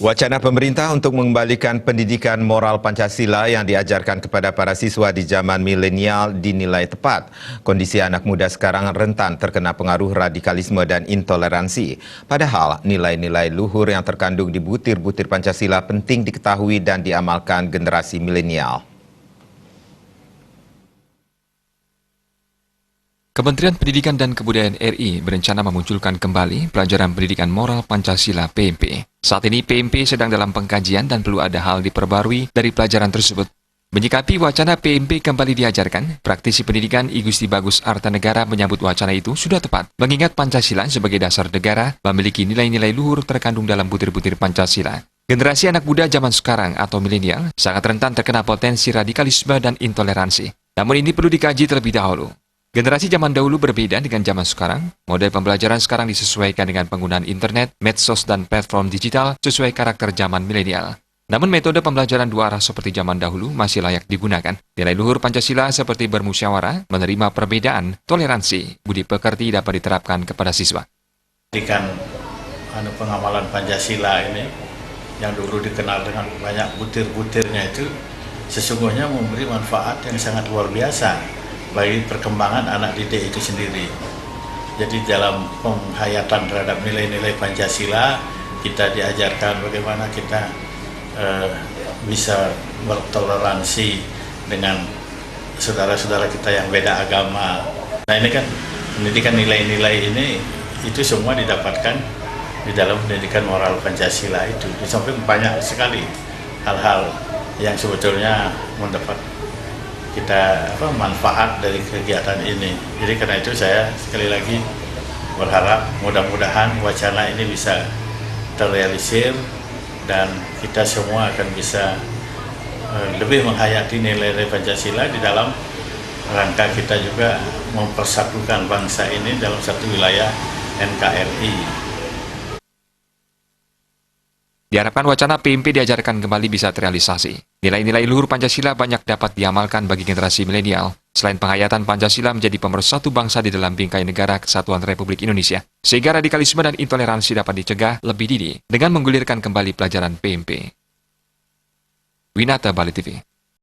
Wacana pemerintah untuk mengembalikan pendidikan moral Pancasila yang diajarkan kepada para siswa di zaman milenial dinilai tepat. Kondisi anak muda sekarang rentan terkena pengaruh radikalisme dan intoleransi. Padahal nilai-nilai luhur yang terkandung di butir-butir Pancasila penting diketahui dan diamalkan generasi milenial. Kementerian Pendidikan dan Kebudayaan RI berencana memunculkan kembali pelajaran pendidikan moral Pancasila PMP. Saat ini PMP sedang dalam pengkajian dan perlu ada hal diperbarui dari pelajaran tersebut. Menyikapi wacana PMP kembali diajarkan, praktisi pendidikan I Gusti Bagus Artanegara menyambut wacana itu sudah tepat, mengingat Pancasila sebagai dasar negara memiliki nilai-nilai luhur terkandung dalam butir-butir Pancasila. Generasi anak muda zaman sekarang atau milenial sangat rentan terkena potensi radikalisme dan intoleransi. Namun ini perlu dikaji terlebih dahulu. Generasi zaman dahulu berbeda dengan zaman sekarang. Model pembelajaran sekarang disesuaikan dengan penggunaan internet, medsos, dan platform digital sesuai karakter zaman milenial. Namun metode pembelajaran dua arah seperti zaman dahulu masih layak digunakan. Nilai luhur Pancasila seperti bermusyawarah, menerima perbedaan, toleransi, budi pekerti dapat diterapkan kepada siswa. Pengamalan Pancasila ini yang dulu dikenal dengan banyak butir-butirnya itu sesungguhnya memberi manfaat yang sangat luar biasa bagi perkembangan anak didik itu sendiri. Jadi dalam penghayatan terhadap nilai-nilai Pancasila, kita diajarkan bagaimana kita bisa bertoleransi dengan saudara-saudara kita yang beda agama. Nah ini kan pendidikan nilai-nilai ini itu semua didapatkan di dalam pendidikan moral Pancasila itu. Sampai banyak sekali hal-hal yang sebetulnya mendapat kita manfaat dari kegiatan ini. Jadi karena itu saya sekali lagi berharap mudah-mudahan wacana ini bisa terrealisir dan kita semua akan bisa lebih menghayati nilai-nilai Pancasila di dalam rangka kita juga mempersatukan bangsa ini dalam satu wilayah NKRI. Diharapkan wacana PMP diajarkan kembali bisa terrealisasi. Nilai-nilai luhur Pancasila banyak dapat diamalkan bagi generasi milenial. Selain penghayatan Pancasila menjadi pemersatu bangsa di dalam bingkai negara kesatuan Republik Indonesia, sehingga radikalisme dan intoleransi dapat dicegah lebih dini dengan menggulirkan kembali pelajaran PMP. Winata Bali TV.